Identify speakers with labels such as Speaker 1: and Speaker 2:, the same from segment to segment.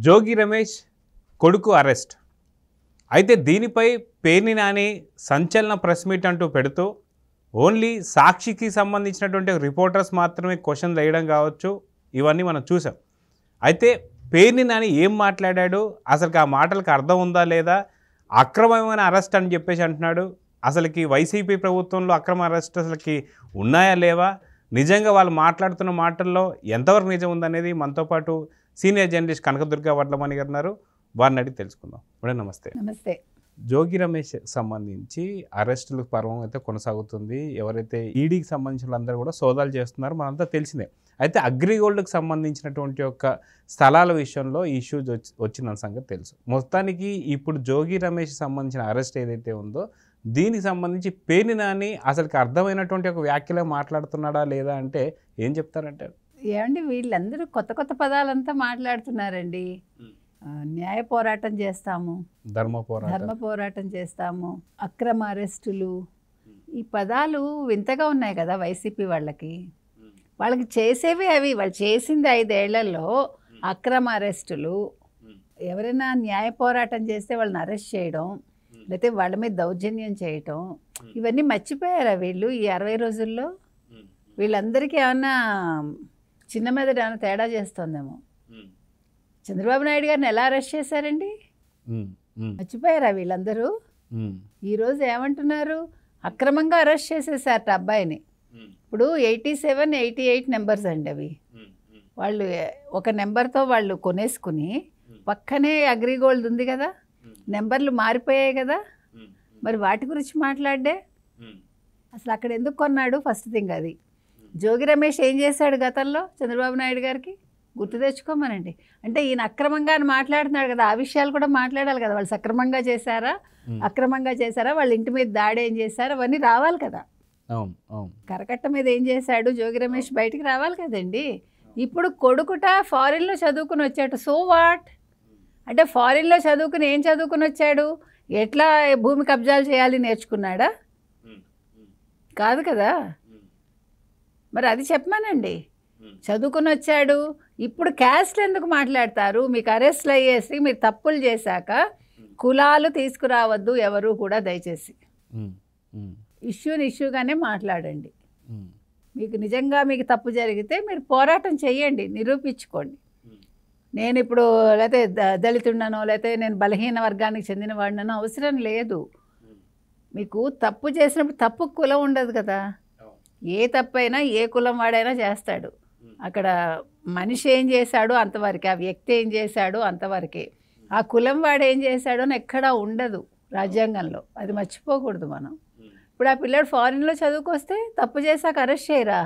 Speaker 1: జోగి రమేష్ కొడుకు అరెస్ట్. అయితే దీనిపై పేర్ని నాని సంచలన ప్రెస్ మీట్ అంటూ పెడుతూ ఓన్లీ సాక్షికి సంబంధించినటువంటి రిపోర్టర్స్ మాత్రమే క్వశ్చన్ వేయడం కావచ్చు, ఇవన్నీ మనం చూసాం. అయితే పేర్ని నాని ఏం మాట్లాడాడు, అసలుకి ఆ మాటలకు అర్థం ఉందా లేదా, అక్రమమైన అరెస్ట్ అని చెప్పేసి అంటున్నాడు. అసలుకి వైసీపీ ప్రభుత్వంలో అక్రమ అరెస్ట్ అసలుకి ఉన్నాయా లేవా, నిజంగా వాళ్ళు మాట్లాడుతున్న మాటల్లో ఎంతవరకు నిజం ఉందనేది మనతో పాటు సీనియర్ జర్నలిస్ట్ కనకదుర్గ వడ్లమణి గారు ఉన్నారు. వారిని అడిగి తెలుసుకుందాం. మేడం నమస్తే.
Speaker 2: నమస్తే.
Speaker 1: జోగి రమేష్ సంబంధించి అరెస్టుల పర్వం అయితే కొనసాగుతుంది. ఎవరైతే ఈడీకి సంబంధించిన వాళ్ళందరూ కూడా సోదాలు చేస్తున్నారు, మనంతా తెలిసిందే. అయితే అగ్రిగోల్డ్కి సంబంధించినటువంటి యొక్క స్థలాల విషయంలో ఇష్యూస్ వచ్చిన సంగతి తెలుసు. మొత్తానికి ఇప్పుడు జోగి రమేష్ సంబంధించిన అరెస్ట్ ఏదైతే ఉందో దీనికి సంబంధించి పేర్ని నాని అసలుకి అర్థమైనటువంటి ఒక వ్యాఖ్యలో మాట్లాడుతున్నాడా లేదా అంటే ఏం చెప్తారంటే?
Speaker 2: ఏమండి, వీళ్ళందరూ కొత్త కొత్త పదాలంతా మాట్లాడుతున్నారండి. న్యాయ పోరాటం చేస్తాము, ధర్మ పోరాటం చేస్తాము, అక్రమ అరెస్టులు, ఈ పదాలు వింతగా ఉన్నాయి కదా వైసీపీ వాళ్ళకి చేసేవి అవి. వాళ్ళు చేసింది 5 ఏళ్లలో అక్రమ అరెస్టులు. ఎవరైనా న్యాయ పోరాటం చేస్తే వాళ్ళని అరెస్ట్ చేయడం, లేకపోతే వాళ్ళ మీద దౌర్జన్యం చేయటం, ఇవన్నీ మర్చిపోయారా వీళ్ళు ఈ 60 రోజుల్లో? వీళ్ళందరికీ ఏమన్నా చిన్న మీద ఏమైనా తేడా చేస్తుందేమో. చంద్రబాబు నాయుడు గారిని ఎలా అరెస్ట్ చేశారండి? మర్చిపోయారా వీళ్ళందరూ? ఈరోజు ఏమంటున్నారు? అక్రమంగా అరెస్ట్ చేసేసారట అబ్బాయిని. ఇప్పుడు 87, 88 నెంబర్స్ అండి అవి. వాళ్ళు ఒక నెంబర్తో వాళ్ళు కొనేసుకుని పక్కనే అగ్రిగోల్డ్ ఉంది కదా, నెంబర్లు మారిపోయాయి కదా, మరి వాటి గురించి మాట్లాడే అసలు అక్కడ ఎందుకు కొన్నాడు? ఫస్ట్ థింగ్ అది. జోగి రమేష్ ఏం చేశాడు గతంలో చంద్రబాబు నాయుడు గారికి? గుర్తు తెచ్చుకోమనండి. అంటే ఈయన అక్రమంగా అని మాట్లాడుతున్నాడు కదా, ఆ విషయాలు కూడా మాట్లాడాలి కదా. వాళ్ళు సక్రమంగా చేశారా, అక్రమంగా చేశారా, వాళ్ళ ఇంటి మీద దాడి ఏం చేశారా, అవన్నీ రావాలి కదా. కరకట్ట మీద ఏం చేశాడు జోగి రమేష్ బయటికి రావాలి కదండి. ఇప్పుడు కొడుకుట ఫారిన్లో చదువుకుని వచ్చాడు. So what? అంటే ఫారిన్లో చదువుకుని ఏం చదువుకుని వచ్చాడు? ఎట్లా భూమి కబ్జాలు చేయాలి నేర్చుకున్నాడా? కాదు కదా. మరి అది చెప్పమానండి. చదువుకుని వచ్చాడు. ఇప్పుడు క్యాస్ట్ ఎందుకు మాట్లాడతారు? మీకు అరెస్ట్లు అయ్యేసి మీరు తప్పులు చేశాక కులాలు తీసుకురావద్దు ఎవరు కూడా, దయచేసి ఇష్యూని ఇష్యూగానే మాట్లాడండి. మీకు నిజంగా మీకు తప్పు జరిగితే మీరు పోరాటం చేయండి, నిరూపించుకోండి. నేను ఇప్పుడు లేకపోతే దళితుడినో లేకపోతే నేను బలహీన వర్గానికి చెందిన వాడినో అవసరం లేదు. మీకు తప్పు చేసినప్పుడు తప్పు కులం ఉండదు కదా. ఏ తప్పైనా ఏ కులం వాడైనా చేస్తాడు. అక్కడ మనిషి ఏం చేశాడో అంతవరకే, ఆ వ్యక్తి ఏం చేశాడో అంతవరకే. ఆ కులం వాడు ఏం చేశాడో అని ఎక్కడా ఉండదు రాజ్యాంగంలో. అది మర్చిపోకూడదు మనం. ఇప్పుడు ఆ పిల్లాడు ఫారిన్లో చదువుకొస్తే తప్పు చేశాక అరెస్ట్ చేయరా?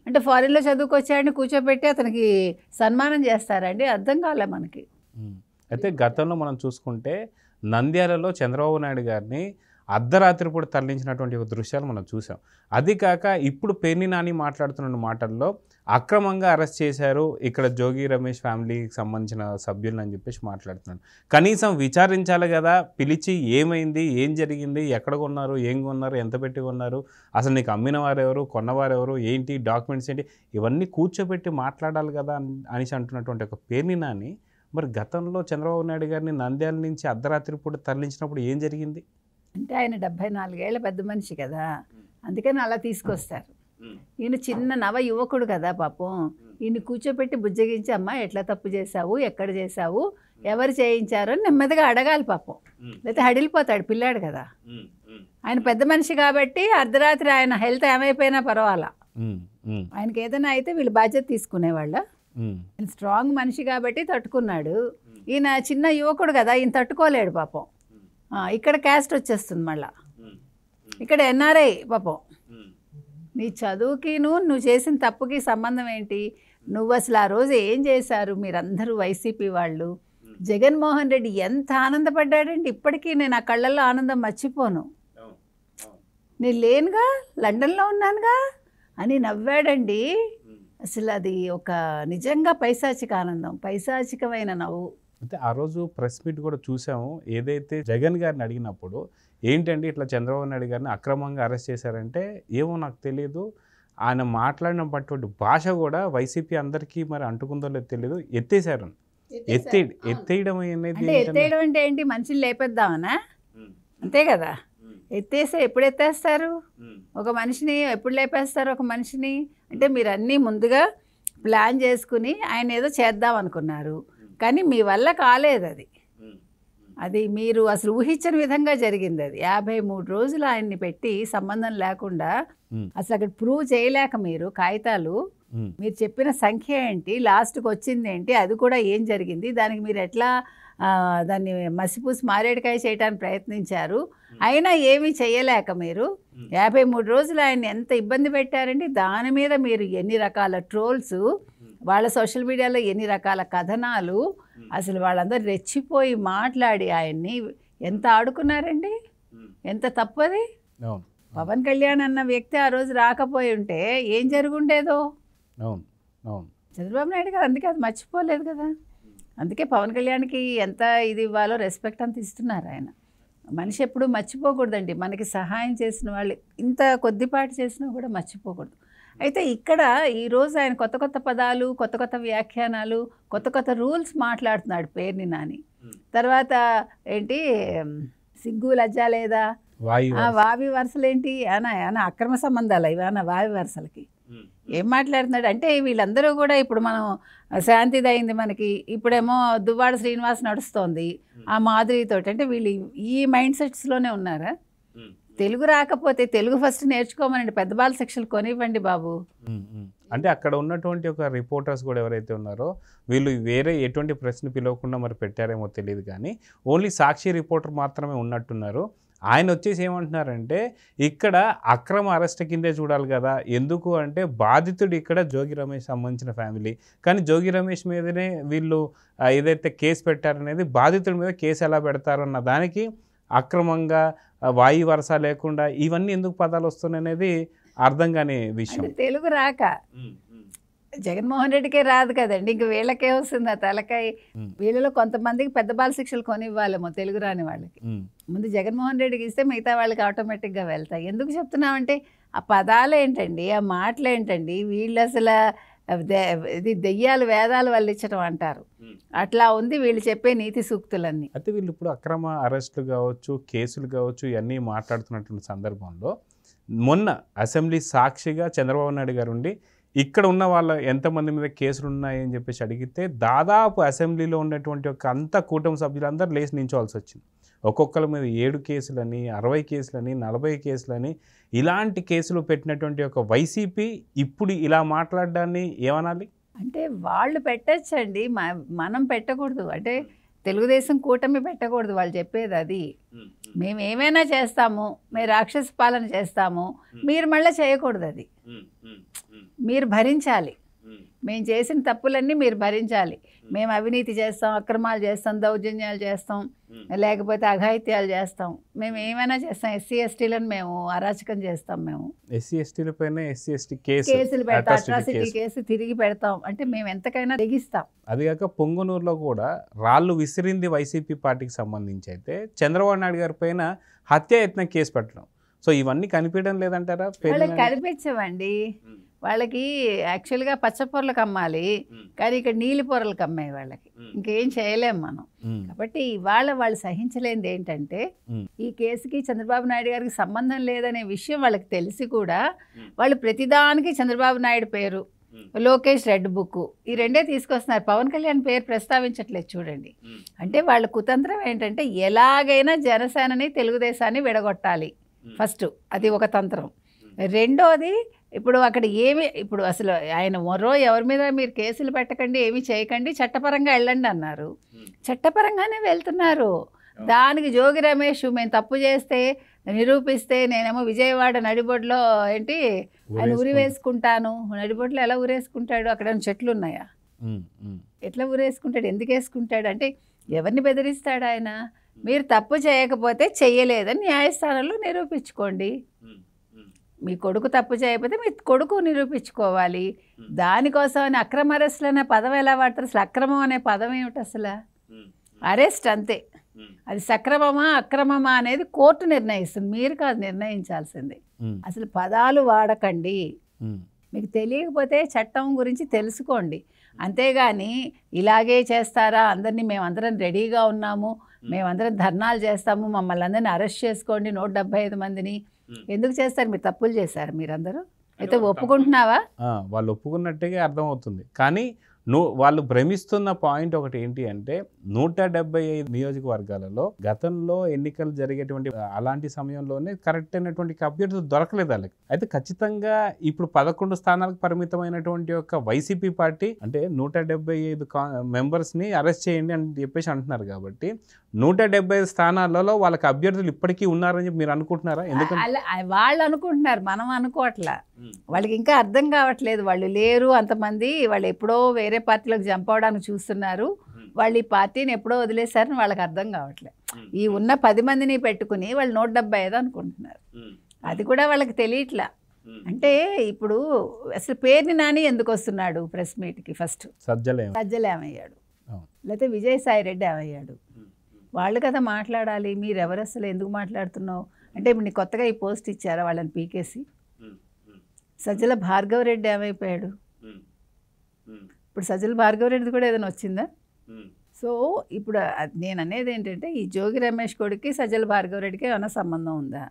Speaker 2: అంటే ఫారిన్లో చదువుకొచ్చాడని కూర్చోబెట్టి అతనికి సన్మానం చేస్తారండి? అర్థం కాలే మనకి.
Speaker 1: అయితే గతంలో మనం చూసుకుంటే నంద్యాలలో చంద్రబాబు నాయుడు గారిని అర్ధరాత్రి పూట తరలించినటువంటి ఒక దృశ్యాలు మనం చూసాం. అది కాక ఇప్పుడు పేర్ని నాని మాట్లాడుతున్న మాటల్లో అక్రమంగా అరెస్ట్ చేశారు ఇక్కడ జోగి రమేష్ ఫ్యామిలీకి సంబంధించిన సభ్యులను అని చెప్పేసి మాట్లాడుతున్నాడు. కనీసం విచారించాలి కదా, పిలిచి ఏమైంది, ఏం జరిగింది, ఎక్కడ కొన్నారు, ఏం కొన్నారు, ఎంత పెట్టి కొన్నారు, అసలు నీకు అమ్మిన వారెవరు, కొన్నవారెవరు, ఏంటి డాక్యుమెంట్స్ ఏంటి, ఇవన్నీ కూర్చోబెట్టి మాట్లాడాలి కదా అనేసి అంటున్నటువంటి ఒక పేర్ని నాని మరి గతంలో చంద్రబాబు నాయుడు గారిని నంద్యాల నుంచి అర్ధరాత్రి పూట తరలించినప్పుడు ఏం జరిగింది?
Speaker 2: అంటే ఆయన 74 ఏళ్ల పెద్ద మనిషి కదా, అందుకని అలా తీసుకొస్తారు. ఈయన చిన్న నవ యువకుడు కదా పాపం. ఈయన కూర్చోపెట్టి బుజ్జగించి, అమ్మ ఎట్లా తప్పు చేశావు, ఎక్కడ చేశావు, ఎవరు చేయించారు అని నెమ్మదిగా అడగాలి పాపం. లేకపోతే హడిలిపోతాడు పిల్లాడు కదా. ఆయన పెద్ద మనిషి కాబట్టి అర్ధరాత్రి ఆయన హెల్త్ ఏమైపోయినా పర్వాలా, ఆయనకి ఏదైనా అయితే వీళ్ళు బాధ్యత తీసుకునేవాళ్ళ. ఆయన స్ట్రాంగ్ మనిషి కాబట్టి తట్టుకున్నాడు. ఈయన చిన్న యువకుడు కదా, ఈయన తట్టుకోలేడు పాపం. ఇక్కడ క్యాస్ట్ వచ్చేస్తుంది మళ్ళా. ఇక్కడ ఎన్ఆర్ఐ పాపం. నీ చదువుకి నువ్వు చేసిన తప్పుకి సంబంధం ఏంటి? నువ్వు అసలు ఆ రోజు ఏం చేశారు మీరందరూ వైసీపీ వాళ్ళు? జగన్మోహన్ రెడ్డి ఎంత ఆనందపడ్డాడండి. ఇప్పటికీ నేను ఆ కళ్ళల్లో ఆనందం మర్చిపోను. నేను లేనుగా, లండన్లో ఉన్నానుగా అని నవ్వాడండి. అసలు అది ఒక నిజంగా పైశాచిక ఆనందం, పైశాచికమైన నవ్వు.
Speaker 1: అయితే ఆ రోజు ప్రెస్ మీట్ కూడా చూసాము. ఏదైతే జగన్ గారిని అడిగినప్పుడు ఏంటండి ఇట్లా చంద్రబాబు నాయుడు గారిని అక్రమంగా అరెస్ట్ చేశారంటే, ఏమో నాకు తెలియదు, ఆయన మాట్లాడినటువంటి భాష కూడా వైసీపీ అందరికీ మరి అంటుకుందో లేదో తెలియదు, ఎత్తేసారు. ఎత్తేయడం అనేది
Speaker 2: అంటే ఎత్తేయడం అంటే ఏంటి, మనిషిని లేపేద్దామనా? అంతే కదా. ఎత్తేస్తే ఎప్పుడు ఎత్తేస్తారు ఒక మనిషిని, ఎప్పుడు లేపేస్తారు ఒక మనిషిని? అంటే మీరు అన్నీ ముందుగా ప్లాన్ చేసుకుని ఆయన ఏదో చేద్దాం అనుకున్నారు, కానీ మీ వల్ల కాలేదు అది. అది మీరు అసలు ఊహించని విధంగా జరిగింది. అది 53 రోజులు ఆయన్ని పెట్టి సంబంధం లేకుండా అసలు అక్కడ ప్రూవ్ చేయలేక మీరు కాగితాలు, మీరు చెప్పిన సంఖ్య ఏంటి, లాస్ట్కి వచ్చింది ఏంటి, అది కూడా ఏం జరిగింది, దానికి మీరు ఎట్లా దాన్ని మసిపూసి మారేడుకాయ చేయడానికి ప్రయత్నించారు, అయినా ఏమీ చేయలేక మీరు 53 రోజులు ఆయన్ని ఎంత ఇబ్బంది పెట్టారండి. దాని మీద మీరు ఎన్ని రకాల ట్రోల్స్, వాళ్ళ సోషల్ మీడియాలో ఎన్ని రకాల కథనాలు, అసలు వాళ్ళందరూ రెచ్చిపోయి మాట్లాడి ఆయన్ని ఎంత ఆడుకున్నారండి. ఎంత తప్పది. పవన్ కళ్యాణ్ అన్న వ్యక్తి ఆ రోజు రాకపోయి ఉంటే ఏం జరుగుండేదో. చంద్రబాబు నాయుడు గారు అందుకే అది మర్చిపోలేదు కదా. అందుకే పవన్ కళ్యాణ్కి ఎంత ఇది ఇవ్వాలో రెస్పెక్ట్ అంత ఇస్తున్నారు ఆయన. మనిషి ఎప్పుడు మర్చిపోకూడదండి. మనకి సహాయం చేసిన వాళ్ళు ఇంత కొద్దిపాటి చేసినా కూడా మర్చిపోకూడదు. అయితే ఇక్కడ ఈరోజు ఆయన కొత్త కొత్త పదాలు, కొత్త కొత్త వ్యాఖ్యానాలు, కొత్త కొత్త రూల్స్ మాట్లాడుతున్నాడు పేర్ని నాని. తర్వాత ఏంటి సిగ్గు లజ్జ లేదా, వావి వరుసలేంటి అన అక్రమ సంబంధాలు ఇవి అన్న వావి వరుసలకి ఏం మాట్లాడుతున్నాడు అంటే, వీళ్ళందరూ కూడా ఇప్పుడు మనం శాంతిది అయింది మనకి, ఇప్పుడేమో దువ్వాడ శ్రీనివాస్ నడుస్తోంది ఆ మాధురితోటి. అంటే వీళ్ళు ఈ మైండ్ సెట్స్లోనే ఉన్నారా? తెలుగు రాకపోతే తెలుగు ఫస్ట్ నేర్చుకోమనండి, పెద్ద బాల శిక్షలు కొనివ్వండి బాబు.
Speaker 1: అంటే అక్కడ ఉన్నటువంటి ఒక రిపోర్టర్స్ కూడా ఎవరైతే ఉన్నారో వీళ్ళు వేరే ఎటువంటి ప్రశ్న పిలవకుండా మరి పెట్టారేమో తెలియదు, కానీ ఓన్లీ సాక్షి రిపోర్టర్ మాత్రమే ఉన్నట్టున్నారు. ఆయన వచ్చేసి ఏమంటున్నారంటే ఇక్కడ అక్రమ అరెస్ట్ కిందే చూడాలి కదా. ఎందుకు అంటే బాధితుడు ఇక్కడ జోగి రమేష్ సంబంధించిన ఫ్యామిలీ, కానీ జోగి రమేష్ మీదనే వీళ్ళు ఏదైతే కేసు పెట్టారనేది, బాధితుడి మీద కేసు ఎలా పెడతారు అన్న దానికి అక్రమంగా వాయు వరస లేకుండా ఇవన్నీ ఎందుకు పదాలు వస్తున్నాయి అనేది అర్థం కాని విషయం.
Speaker 2: తెలుగు రాక జగన్మోహన్ రెడ్డికే రాదు కదండి, ఇంక వీళ్ళకే వస్తుంది ఆ తలకాయ. వీళ్ళలో కొంతమందికి పెద్ద బాల శిక్షలు కొనివ్వాలేమో తెలుగు రాని వాళ్ళకి. ముందు జగన్మోహన్ రెడ్డికి ఇస్తే మిగతా వాళ్ళకి ఆటోమేటిక్గా వెళ్తాయి. ఎందుకు చెప్తున్నామంటే ఆ పదాలు ఏంటండి, ఆ మాటలు ఏంటండి, వీళ్ళు అసలు ఇది దెయ్యాలు వేదాలు వాళ్ళు ఇచ్చడం అంటారు, అట్లా ఉంది వీళ్ళు చెప్పే నీతి సూక్తులన్నీ.
Speaker 1: అయితే వీళ్ళు ఇప్పుడు అక్రమ అరెస్టులు కావచ్చు, కేసులు కావచ్చు, ఇవన్నీ మాట్లాడుతున్నటువంటి సందర్భంలో మొన్న అసెంబ్లీ సాక్షిగా చంద్రబాబు నాయుడు గారు ఉండి ఇక్కడ ఉన్న వాళ్ళ ఎంతమంది మీద కేసులు ఉన్నాయని చెప్పేసి అడిగితే దాదాపు అసెంబ్లీలో ఉన్నటువంటి ఒక అంత కూటమి సభ్యులందరూ లేచి నించోవాల్సి వచ్చింది. ఒక్కొక్కరి మీద 7 కేసులని, 60 కేసులని, 40 కేసులని, ఇలాంటి కేసులు పెట్టినటువంటి ఒక వైసీపీ ఇప్పుడు ఇలా మాట్లాడడాన్ని ఏమనాలి?
Speaker 2: అంటే వాళ్ళు పెట్టచ్చండి, మనం పెట్టకూడదు. అంటే తెలుగుదేశం కూటమి పెట్టకూడదు. వాళ్ళు చెప్పేది అది, మేము ఏమైనా చేస్తాము, మేము రాక్షస పాలన చేస్తాము, మీరు మళ్ళీ చేయకూడదు. అది మీరు భరించాలి. మేము చేసిన తప్పులన్నీ మీరు భరించాలి. మేము అవినీతి చేస్తాం, అక్రమాలు చేస్తాం, దౌర్జన్యాలు చేస్తాం, లేకపోతే అఘాయిత్యాలు చేస్తాం, మేము ఏమైనా చేస్తాం. ఎస్సీ ఎస్టీలను మేము అరాచకం చేస్తాం. మేము
Speaker 1: ఎస్సీ ఎస్టీల పైన
Speaker 2: కేసులు పెడతాం, అట్రాసిటీ కేసు తిరిగి పెడతాం. అంటే మేము ఎంతకైనా తెగిస్తాం.
Speaker 1: అది కాక పొంగనూరులో కూడా రాళ్ళు విసిరింది వైసీపీ పార్టీకి సంబంధించి అయితే చంద్రబాబు నాయుడు గారి పైన హత్యాయత్నం కేసు పెట్టడం. సో ఇవన్నీ కనిపించడం లేదంటారా?
Speaker 2: వాళ్ళకి కనిపించవండి. వాళ్ళకి యాక్చువల్గా పచ్చపొరలకు అమ్మాలి, కానీ ఇక్కడ నీలి పొరలకు అమ్మాయి వాళ్ళకి. ఇంకేం చేయలేం మనం. కాబట్టి ఇవాళ వాళ్ళు సహించలేనిది ఏంటంటే ఈ కేసుకి చంద్రబాబు నాయుడు గారికి సంబంధం లేదనే విషయం వాళ్ళకి తెలిసి కూడా వాళ్ళు ప్రతిదానికి చంద్రబాబు నాయుడు పేరు, లోకేష్ రెడ్ బుక్, ఈ రెండే తీసుకొస్తున్నారు. పవన్ కళ్యాణ్ పేరు ప్రస్తావించట్లేదు చూడండి. అంటే వాళ్ళ కుతంత్రం ఏంటంటే ఎలాగైనా జనసేనని, తెలుగుదేశాన్ని విడగొట్టాలి ఫస్ట్, అది ఒక తంత్రం. రెండోది, ఇప్పుడు అక్కడ ఇప్పుడు అసలు ఆయన మరో ఎవరి మీద మీరు కేసులు పెట్టకండి, ఏమీ చేయకండి, చట్టపరంగా వెళ్ళండి అన్నారు. చట్టపరంగానే వెళ్తున్నారు. దానికి జోగి రమేష్ మేము తప్పు చేస్తే నిరూపిస్తే నేనేమో విజయవాడ నడిబొడ్లో ఏంటి ఆయన ఉరి వేసుకుంటాను. నడిబొడ్లో ఎలా ఉరేసుకుంటాడు? అక్కడ చెట్లు ఉన్నాయా? ఎట్లా ఉరేసుకుంటాడు? ఎందుకు వేసుకుంటాడు? అంటే ఎవరిని బెదిరిస్తాడు ఆయన? మీరు తప్పు చేయకపోతే చెయ్యలేదని న్యాయస్థానంలో నిరూపించుకోండి. మీ కొడుకు తప్పు చేయకపోతే మీ కొడుకు నిరూపించుకోవాలి. దానికోసం అని అక్రమ అరెస్టులు అనే పదం ఎలా వాడతారు? అసలు అక్రమం అనే పదం ఏమిటి? అసలు అరెస్ట్ అంతే. అది సక్రమమా అక్రమమా అనేది కోర్టు నిర్ణయిస్తుంది, మీరు కాదు నిర్ణయించాల్సింది. అసలు పదాలు వాడకండి. మీకు తెలియకపోతే చట్టం గురించి తెలుసుకోండి. అంతేగాని ఇలాగే చేస్తారా, అందరినీ మేమందరం రెడీగా ఉన్నాము, మేమందరం ధర్నాలు చేస్తాము, మమ్మల్ని అందరినీ అరెస్ట్ చేసుకోండి 175 మందిని, ఎందుకు చేస్తారు? మీరు తప్పులు చేశారు మీరందరూ? అయితే ఒప్పుకుంటున్నావా?
Speaker 1: వాళ్ళు ఒప్పుకున్నట్టుగా అర్థమవుతుంది. కానీ వాళ్ళు భ్రమిస్తున్న పాయింట్ ఒకటి ఏంటి అంటే 175 నియోజకవర్గాలలో గతంలో ఎన్నికలు జరిగేటువంటి అలాంటి సమయంలోనే కరెక్ట్ అయినటువంటి అభ్యర్థులు దొరకలేదు వాళ్ళకి. అయితే ఖచ్చితంగా ఇప్పుడు 11 స్థానాలకు పరిమితమైనటువంటి ఒక వైసీపీ పార్టీ అంటే 175 మెంబర్స్ని అరెస్ట్ చేయండి అని చెప్పేసి అంటున్నారు. కాబట్టి 175 స్థానాలలో వాళ్ళకి అభ్యర్థులు ఇప్పటికీ ఉన్నారని చెప్పి మీరు అనుకుంటున్నారా? ఎందుకంటే
Speaker 2: వాళ్ళు అనుకుంటున్నారు, మనం అనుకోవట్లా. వాళ్ళకి ఇంకా అర్థం కావట్లేదు, వాళ్ళు లేరు అంతమంది, వాళ్ళు ఎప్పుడో వేరే పార్టీలోకి జంప్ అవడానికి చూస్తున్నారు, వాళ్ళు ఈ పార్టీని ఎప్పుడో వదిలేశారని వాళ్ళకి అర్థం కావట్లేదు. ఈ ఉన్న 10 మందిని పెట్టుకుని వాళ్ళు 175 అనుకుంటున్నారు. అది కూడా వాళ్ళకి తెలియట్లా. అంటే ఇప్పుడు అసలు పేర్ని నాని ఎందుకు వస్తున్నాడు ప్రెస్ మీట్కి? ఫస్ట్ సజ్జలు ఏమయ్యాడు, లేకపోతే విజయసాయి రెడ్డి ఏమయ్యాడు? వాళ్ళు కదా మాట్లాడాలి. మీరు ఎవరు అసలు ఎందుకు మాట్లాడుతున్నావు అంటే, ఇప్పుడు నీకు కొత్తగా ఈ పోస్ట్ ఇచ్చారా వాళ్ళని పీకేసి? సజ్జల భార్గవరెడ్డి ఏమైపోయాడు? ఇప్పుడు సజ్జల భార్గవరెడ్డి కూడా ఏదైనా వచ్చిందా? సో ఇప్పుడు నేను అనేది ఏంటంటే, ఈ జోగి రమేష్ కొడుకి సజ్జల భార్గవరెడ్డికి ఏమైనా సంబంధం ఉందా?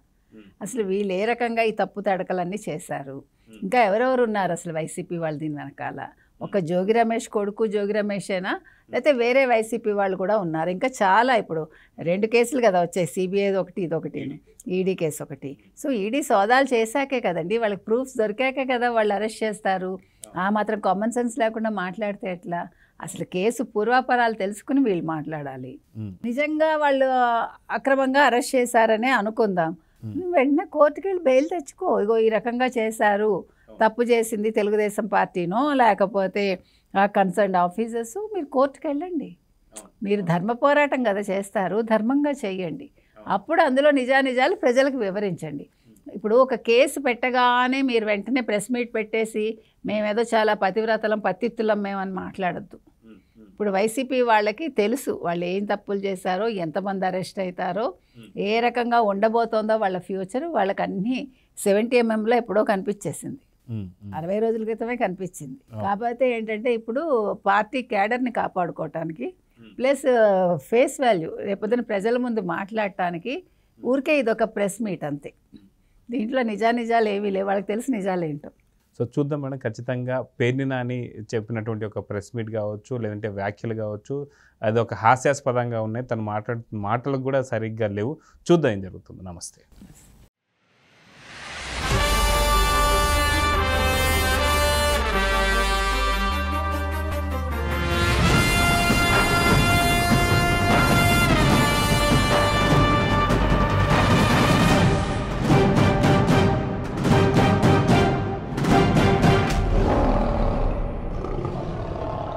Speaker 2: అసలు వీళ్ళు ఏ రకంగా ఈ తప్పు తడకలన్నీ చేశారు? ఇంకా ఎవరెవరు ఉన్నారు అసలు వైసీపీ వాళ్ళు దీని వెనకాల? ఒక జోగి రమేష్ కొడుకు జోగి రమేషేనా, లేకపోతే వేరే వైసీపీ వాళ్ళు కూడా ఉన్నారు? ఇంకా చాలా, ఇప్పుడు 2 కేసులు కదా వచ్చాయి, సిబిఐ ఒకటి ఇదొకటి, ఈడీ కేసు ఒకటి. సో ఈడీ సోదాలు చేశాకే కదండి, వాళ్ళకి ప్రూఫ్స్ దొరికాకే కదా వాళ్ళు అరెస్ట్ చేస్తారు. ఆ మాత్రం కామన్ సెన్స్ లేకుండా మాట్లాడితే ఎట్లా? అసలు కేసు పూర్వాపరాలు తెలుసుకుని వీళ్ళు మాట్లాడాలి. నిజంగా వాళ్ళు అక్రమంగా అరెస్ట్ చేశారనే అనుకుందాం, వెంటనే కోర్టుకి వెళ్ళి బెయిల్ తెచ్చుకో. ఇగో ఈ రకంగా చేశారు, తప్పు చేసింది తెలుగుదేశం పార్టీనో లేకపోతే ఆ కన్సర్న్ ఆఫీసర్స్, మీరు కోర్టుకు వెళ్ళండి. మీరు ధర్మ పోరాటం కదా చేస్తారు, ధర్మంగా చెయ్యండి. అప్పుడు అందులో నిజానిజాలు ప్రజలకు వివరించండి. ఇప్పుడు ఒక కేసు పెట్టగానే మీరు వెంటనే ప్రెస్ మీట్ పెట్టేసి మేమేదో చాలా పతివ్రతలం పత్తిత్తులం మేమని మాట్లాడద్దు. ఇప్పుడు వైసీపీ వాళ్ళకి తెలుసు వాళ్ళు ఏం తప్పులు చేశారో, ఎంతమంది అరెస్ట్ అవుతారో, ఏ రకంగా ఉండబోతోందో వాళ్ళ ఫ్యూచర్. వాళ్ళకి అన్నీ 70mm ఎప్పుడో కనిపించేసింది, 60 రోజుల క్రితమే కనిపించింది. కాకపోతే ఏంటంటే ఇప్పుడు పార్టీ క్యాడర్ని కాపాడుకోవటానికి ప్లస్ ఫేస్ వాల్యూ రేపొద్దున ప్రజల ముందు మాట్లాడటానికి ఊరికే ఇదొక ప్రెస్ మీట్ అంతే. దీంట్లో నిజానిజాలు ఏమీ లేవు, వాళ్ళకి తెలిసి నిజాలు ఏంటో.
Speaker 1: సో చూద్దాం మేడం, ఖచ్చితంగా పేర్ని నాని చెప్పినటువంటి ఒక ప్రెస్ మీట్ కావచ్చు, లేదంటే వ్యాఖ్యలు కావచ్చు, అది ఒక హాస్యాస్పదంగా ఉన్నాయి. తను మాటలకు కూడా సరిగ్గా లేవు. చూద్దాం ఏం జరుగుతుంది. నమస్తే.